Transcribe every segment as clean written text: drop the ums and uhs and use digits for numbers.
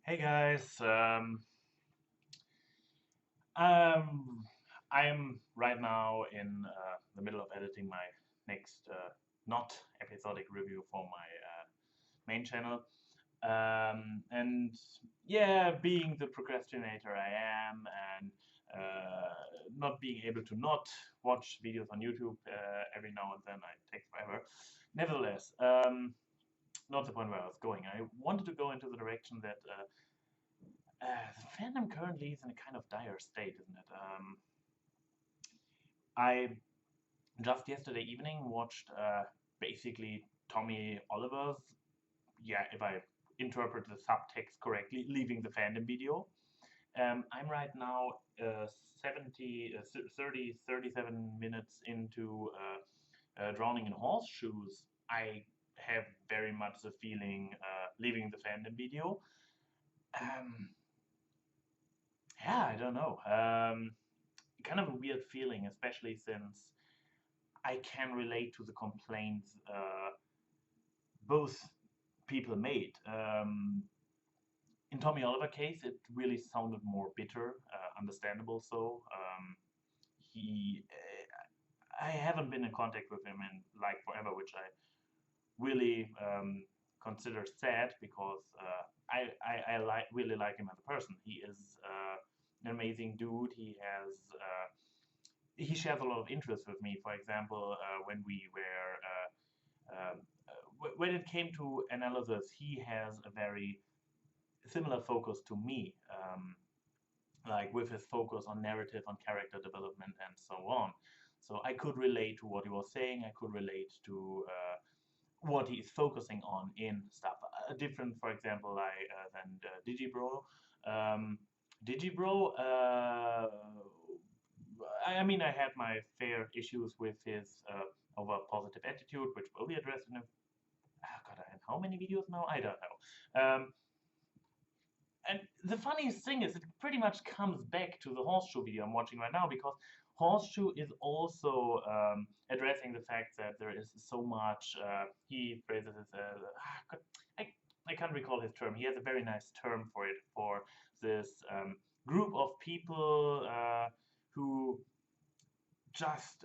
Hey guys, um, I'm right now in the middle of editing my next not episodic review for my main channel. And yeah, being the procrastinator I am, and not being able to not watch videos on YouTube every now and then, it takes forever. Nevertheless, not the point where I was going. I wanted to go into the direction that the fandom currently is in a kind of dire state, isn't it? I just yesterday evening watched basically Tommy Oliver's, yeah, if I interpret the subtext correctly, leaving the fandom video. I'm right now 37 minutes into Drowning in Horseshoes. I have very much the feeling leaving the fandom video. Um, yeah, I don't know. Kind of a weird feeling, especially since I can relate to the complaints both people made. In Tommy Oliver case, it really sounded more bitter, understandable. So he, I haven't been in contact with him in like forever, which I really consider sad because I really like him as a person. He is an amazing dude. He shares a lot of interest with me. For example, when we were when it came to analysis, he has a very similar focus to me, like with his focus on narrative, on character development, and so on. So I could relate to what he was saying. I could relate to what he is focusing on in stuff. Different, for example, like than Digibro. Um, Digibro, I mean, I had my fair issues with his over positive attitude, which will be addressed in a God, I have how many videos now? I don't know. And the funniest thing is, it pretty much comes back to the horseshoe video I'm watching right now because horseshoe is also addressing the fact that there is so much. He phrases it as I, I can't recall his term. He has a very nice term for it, for this group of people who just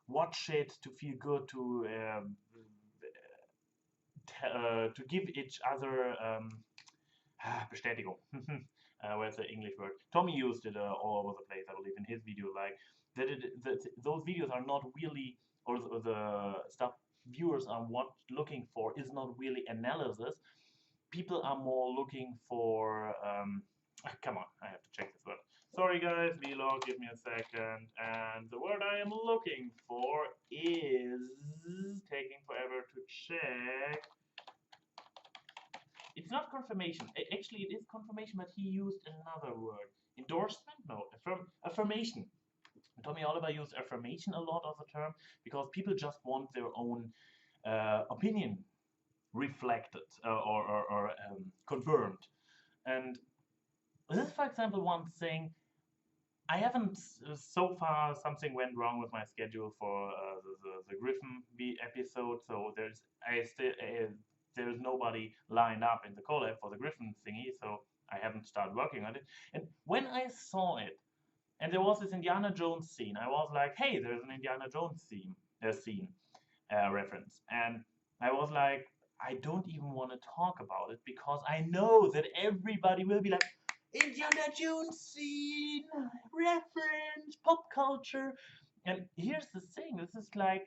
watch it to feel good, to give each other Bestätigung. Where's the English word? Tommy used it all over the place, I believe, in his video. Like that those videos are not really, or the stuff viewers are looking for is not really analysis. People are more looking for. Come on, I have to check this word. Sorry, guys, vlog. Give me a second. And the word I am looking for is taking forever to check. It's not confirmation. Actually, it is confirmation, but he used another word. Endorsement? No, affirmation. Tommy Oliver used affirmation a lot of the term because people just want their own opinion reflected or confirmed. And this is, for example, one thing. I haven't so far. Something went wrong with my schedule for the Griffin episode, so there's nobody lined up in the collab for the Griffin thingy, so I haven't started working on it. And when I saw it, and there was this Indiana Jones scene, I was like, hey, there's an Indiana Jones scene reference, and I was like, I don't even want to talk about it because I know that everybody will be like, Indiana Jones scene, reference, pop culture. And here's the thing, this is like,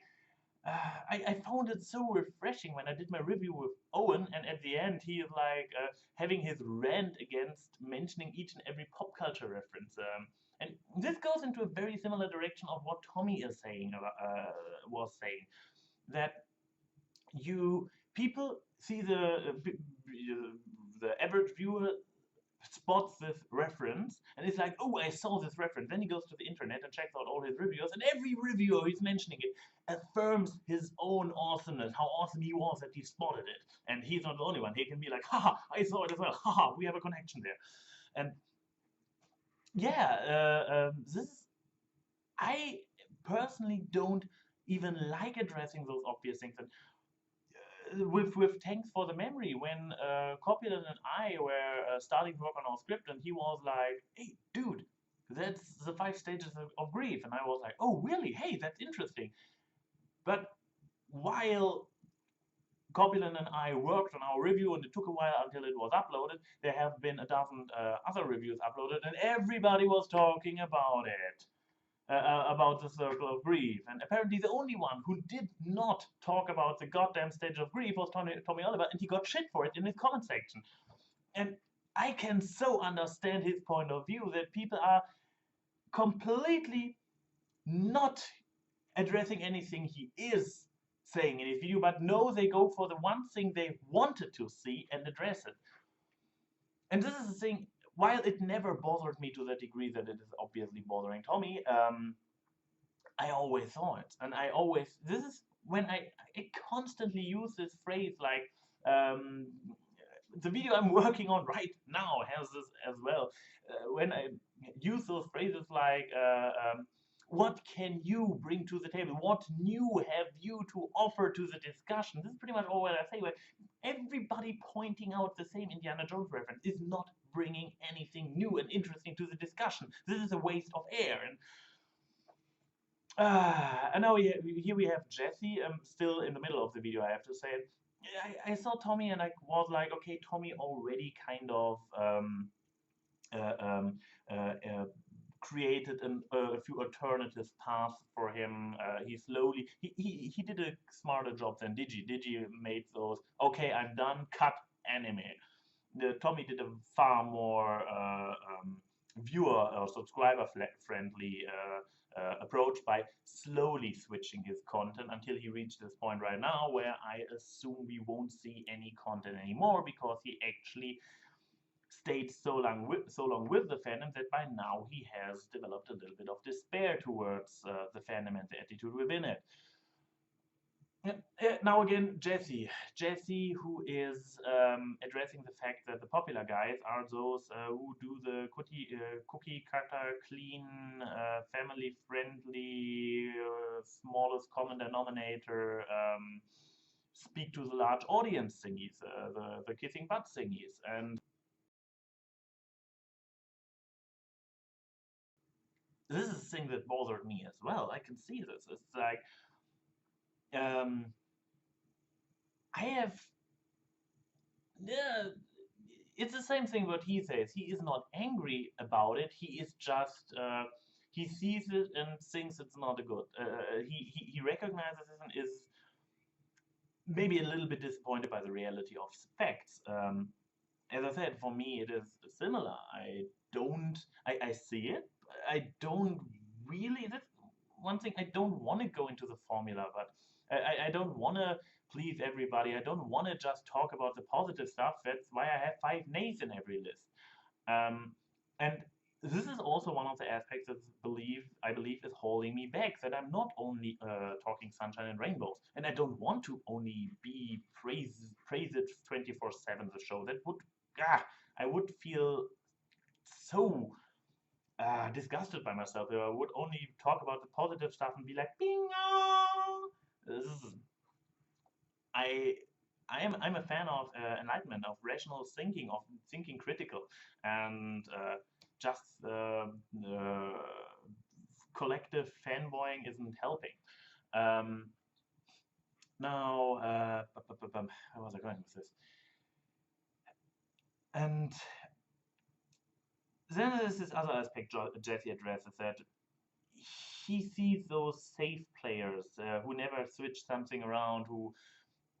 I found it so refreshing when I did my review with Owen, and at the end he is like having his rant against mentioning each and every pop culture reference. And this goes into a very similar direction of what Tommy is saying, was saying, that you people see the average viewer spots this reference and it's like, oh, I saw this reference. Then he goes to the internet and checks out all his reviews, and every reviewer who's mentioning it affirms his own awesomeness, how awesome he was that he spotted it. And he's not the only one. He can be like, haha, I saw it as well. Haha, we have a connection there. And yeah, this I personally don't even like addressing those obvious things. And with Thanks for the Memory, when Copulan and I were starting to work on our script, and he was like, "Hey, dude, that's the 5 stages of grief," and I was like, "Oh, really? Hey, that's interesting." But while Copulan and I worked on our review, and it took a while until it was uploaded, there have been a dozen other reviews uploaded, and everybody was talking about it. About the circle of grief. And apparently the only one who did not talk about the goddamn stage of grief was Tommy Oliver, and he got shit for it in his comment section. And I can so understand his point of view, that people are completely not addressing anything he is saying in his video, but no, they go for the one thing they wanted to see and address it. And this is the thing, while it never bothered me to the degree that it is obviously bothering Tommy, I always saw it, and this is when I constantly use this phrase, like, the video I'm working on right now has this as well. When I use those phrases like, what can you bring to the table? What new have you to offer to the discussion? This is pretty much all what I say, where everybody pointing out the same Indiana Jones reference is not bringing anything new and interesting to the discussion. This is a waste of air. And now here we have Jesse, still in the middle of the video, I have to say. I saw Tommy, and I was like, okay, Tommy already kind of uh, um, created a few alternative paths for him. He did a smarter job than Digi. Digi made those, okay, I'm done, cut anime. Tommy did a far more viewer or subscriber friendly approach by slowly switching his content until he reached this point right now, where I assume we won't see any content anymore, because he actually stayed so long with the fandom that by now he has developed a little bit of despair towards the fandom and the attitude within it. Now again, Jesse, who is addressing the fact that the popular guys are those who do the cookie cutter, clean, family friendly, smallest common denominator, speak to the large audience thingies, the kissing butt thingies. And this is the thing that bothered me as well. I can see this. It's like, I have, yeah, it's the same thing what he says. He is not angry about it. He is just, he sees it and thinks it's not a good. He recognizes it and is maybe a little bit disappointed by the reality of facts. As I said, for me it is similar. I see it. I don't really. That's one thing. I don't want to go into the formula, but I don't want to please everybody. I don't want to just talk about the positive stuff. That's why I have 5 nays in every list. Um, and this is also one of the aspects that I believe is holding me back. That I'm not only talking sunshine and rainbows, and I don't want to only be praise it 24/7. The show that would, I would feel so disgusted by myself. I would only talk about the positive stuff and be like, "Bing, this is I I'm a fan of enlightenment, of rational thinking, of thinking critical, and just collective fanboying isn't helping. Um, Now, how was I going with this? And then there's this other aspect Jesse addresses, that he sees those safe players who never switch something around,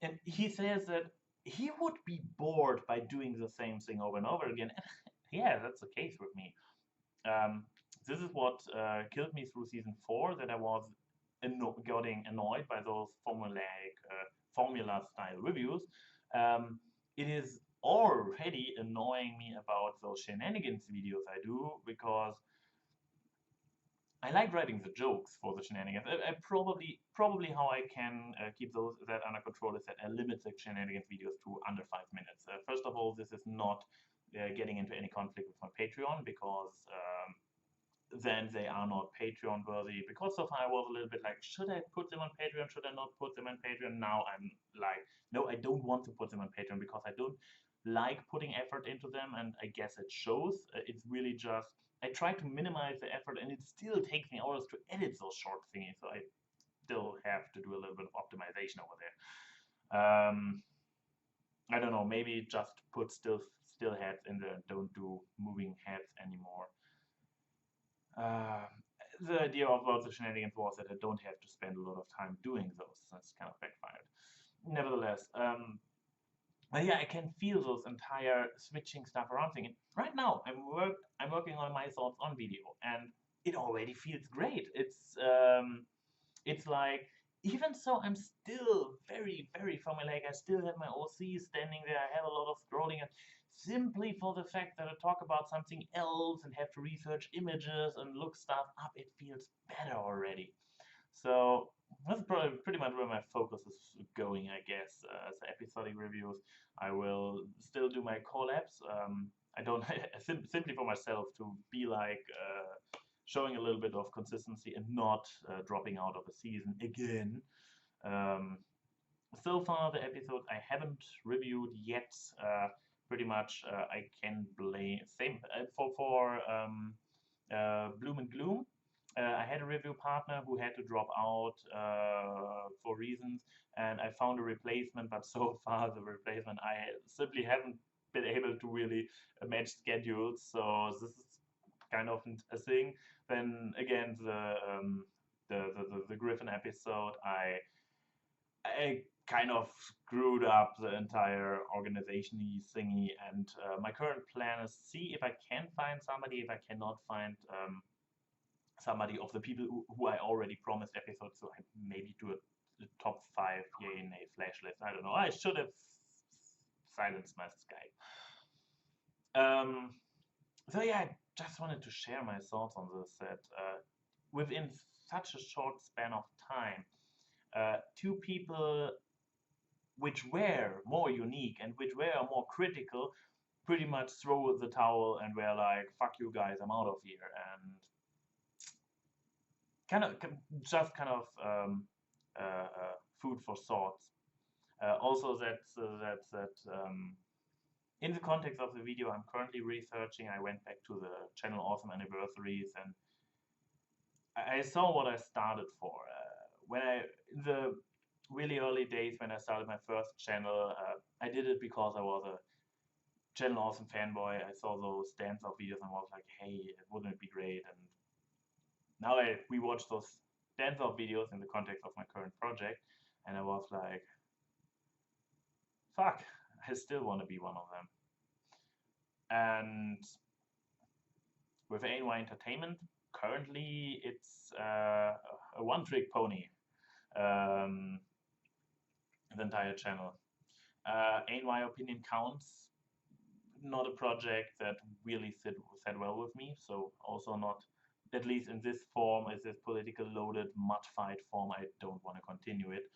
and he says that he would be bored by doing the same thing over and over again. And yeah, that's the case with me. Um, this is what killed me through season 4, that I was getting annoyed by those formula style reviews. It is already annoying me about those shenanigans videos I do, because I like writing the jokes for the shenanigans. I probably how I can keep that under control is that I limit the shenanigans videos to under 5 minutes. First of all, this is not getting into any conflict with my Patreon, because then they are not Patreon worthy. Because so far I was a little bit like, should I put them on Patreon? Should I not put them on Patreon? Now I'm like, no, I don't want to put them on Patreon because I don't like putting effort into them, and I guess it shows. It's really just I try to minimize the effort, and it still takes me hours to edit those short thingies. So I still have to do a little bit of optimization over there. I don't know. Maybe just put still heads in there. Don't do moving heads anymore. Uh, the idea of the shenanigans was that I don't have to spend a lot of time doing those. That's kind of backfired. Nevertheless, but yeah, I can feel those entire switching stuff around thing. And right now, I'm working on my thoughts on video, and it already feels great. It's like even so, I'm still very formulaic. I still have my OC standing there. I have a lot of scrolling, and simply for the fact that I talk about something else and have to research images and look stuff up, it feels better already. So that's probably pretty much where my focus is going, I guess. As episodic reviews, I will still do my collabs. I don't simply for myself to be like showing a little bit of consistency and not dropping out of a season again. Um, so far, the episodes I haven't reviewed yet. Pretty much, I can blame same for Bloom and Gloom. I had a review partner who had to drop out for reasons, and I found a replacement. But so far, the replacement I simply haven't been able to really match schedules. So this is kind of a thing. Then again, the Griffin episode, I kind of screwed up the entire organization thingy, and my current plan is see if I can find somebody. If I cannot find somebody of the people who I already promised episodes, so I maybe do a top 5 yay nay flash list. I don't know. I should have silenced my Skype. So yeah, I just wanted to share my thoughts on this. That within such a short span of time, two people which were more unique and which were more critical pretty much throw the towel and were like, fuck you guys, I'm out of here. And kind of food for thoughts. Also, in the context of the video I'm currently researching, I went back to the channel Awesome Anniversaries, and I saw what I started for. When in the really early days when I started my first channel, I did it because I was a Channel Awesome fanboy. I saw those dance-off videos and was like, hey, wouldn't it be great? And now we watch those dance-off videos in the context of my current project, and I was like, fuck, I still want to be one of them. And with ANY Entertainment, currently it's a one-trick pony, the entire channel. ANY Opinion Counts, not a project that really sat well with me, so also not, at least in this form, is this political loaded mud fight form, I don't want to continue it.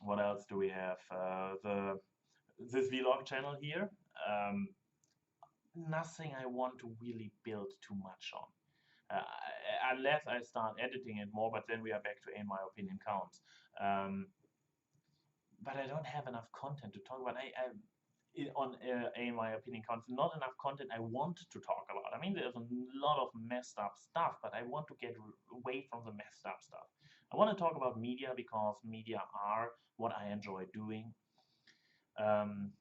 What else do we have? This vlog channel here, nothing I want to really build too much on. Unless I start editing it more, but then we are back to ANY Opinion Counts. But I don't have enough content to talk about. On ANY Opinion Counts, not enough content I want to talk about. I mean, there's a lot of messed up stuff, but I want to get away from the messed up stuff. I want to talk about media because media are what I enjoy doing. I'm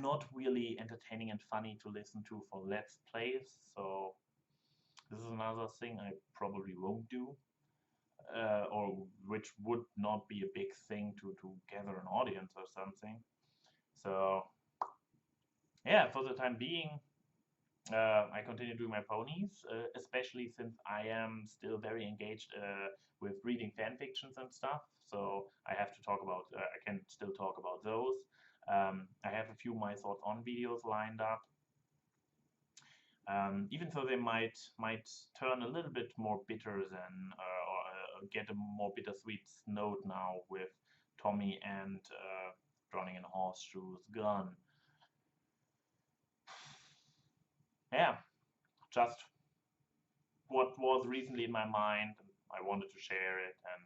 not really entertaining and funny to listen to for Let's Plays, so this is another thing I probably won't do. Or which would not be a big thing to gather an audience or something. So yeah, for the time being, I continue doing my ponies, especially since I am still very engaged with reading fan fictions and stuff. So I have to talk about, I can still talk about those. I have a few my thoughts on videos lined up. Even though they might turn a little bit more bitter than, or get a more bittersweet note now with Tommy and Drowning in Horseshoes gone. Yeah, just what was recently in my mind, and I wanted to share it. And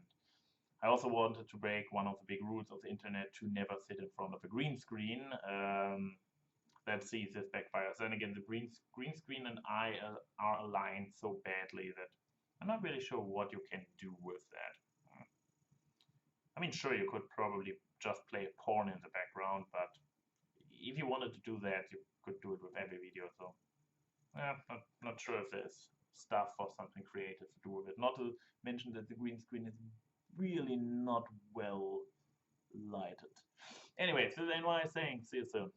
I also wanted to break one of the big rules of the internet to never sit in front of a green screen. Let's see if this backfires. Then again, the green screen and I are aligned so badly that I'm not really sure what you can do with that. I mean, sure, you could probably just play porn in the background, but if you wanted to do that, you could do it with every video. So, yeah, not sure if there's stuff or something creative to do with it. Not to mention that the green screen is really not well lighted. Anyway, so then what I'm saying, see you soon.